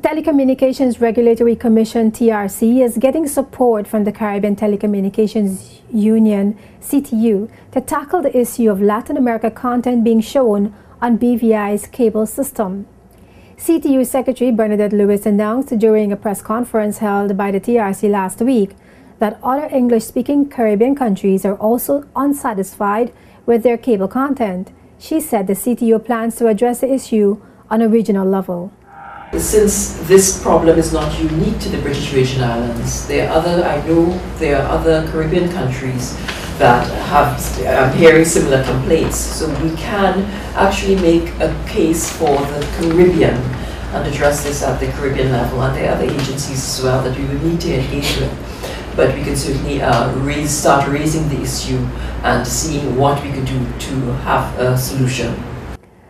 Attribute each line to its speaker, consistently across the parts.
Speaker 1: Telecommunications Regulatory Commission, TRC, is getting support from the Caribbean Telecommunications Union, CTU, to tackle the issue of Latin America content being shown on BVI's cable system. CTU Secretary Bernadette Lewis announced during a press conference held by the TRC last week that other English-speaking Caribbean countries are also unsatisfied with their cable content. She said the CTU plans to address the issue on a regional level.
Speaker 2: Since this problem is not unique to the British Virgin Islands, I know there are other Caribbean countries that have hearing similar complaints. So we can actually make a case for the Caribbean and address this at the Caribbean level, and there are other agencies as well that we would need to engage with. But we can certainly start raising the issue and seeing what we could do to have a solution.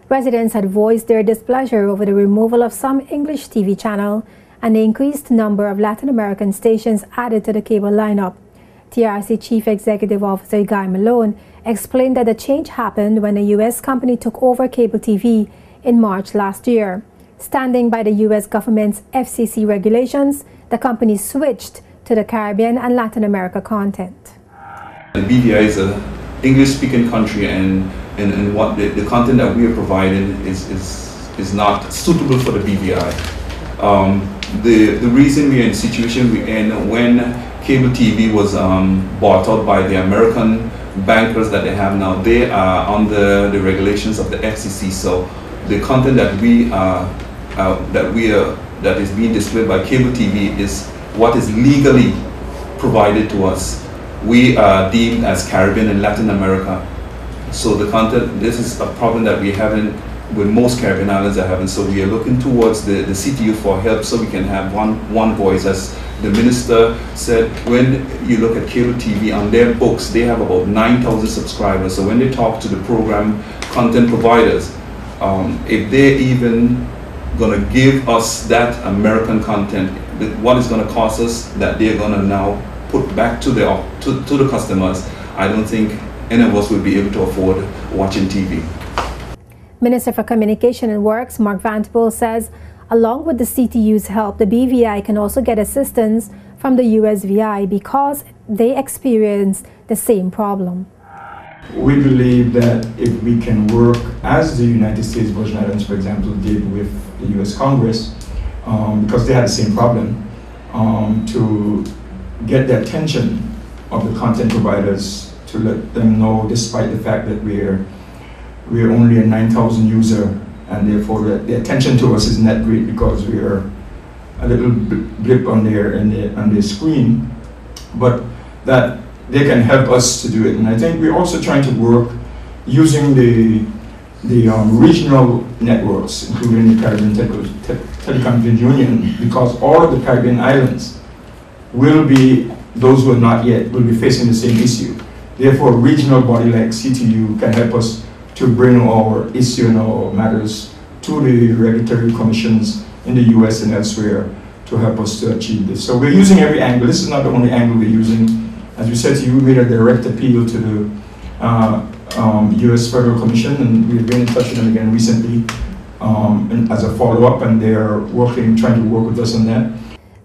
Speaker 1: Residents had voiced their displeasure over the removal of some English TV channel and the increased number of Latin American stations added to the cable lineup. TRC Chief Executive Officer Guy Malone explained that the change happened when a U.S. company took over cable TV in March last year. Standing by the U.S. government's FCC regulations, the company switched to the Caribbean and Latin America content.
Speaker 3: BVI is an English-speaking country, and what the content that we are providing is not suitable for the BVI. The reason we are in the situation we're in, when cable TV was bought out by the American bankers that they have now, they are under the regulations of the FCC. So the content that that is being displayed by cable TV is what is legally provided to us. We are deemed as Caribbean and Latin America. So the content, this is a problem that we're having with most Caribbean islands are having. So we are looking towards the CTU for help so we can have one voice. As the minister said, when you look at cable TV on their books, they have about 9,000 subscribers. So when they talk to the program content providers, if they're even gonna give us that American content, what is gonna cost us that they're gonna now put back to the customers, I don't think any of us will be able to afford watching TV.
Speaker 1: Minister for Communication and Works, Mark Vanterpool, says along with the CTU's help, the BVI can also get assistance from the USVI because they experience the same problem.
Speaker 4: We believe that if we can work as the United States Virgin Islands, for example, did with the US Congress, because they had the same problem, to get the attention of the content providers, to let them know, despite the fact that we're only a 9,000 user, and therefore the attention to us is not great because we're a little blip on their screen, but that they can help us to do it. And I think we're also trying to work using the regional networks, including the Caribbean Telecommunications Union, because all of the Caribbean islands will be, those who are not yet, will be facing the same issue. Therefore, a regional body like CTU can help us to bring our issue and our matters to the regulatory commissions in the US and elsewhere to help us to achieve this. So we're using every angle. This is not the only angle we're using. As we said to you, we made a direct appeal to the US Federal Commission, and we've been in touch with them again recently and as a follow-up, and they're trying to work with us on that.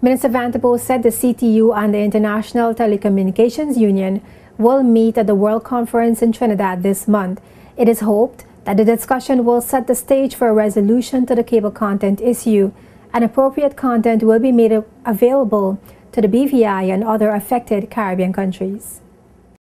Speaker 1: Minister Vanterpool said the CTU and the International Telecommunications Union will meet at the World Conference in Trinidad this month. It is hoped that the discussion will set the stage for a resolution to the cable content issue, and appropriate content will be made available to the BVI and other affected Caribbean countries.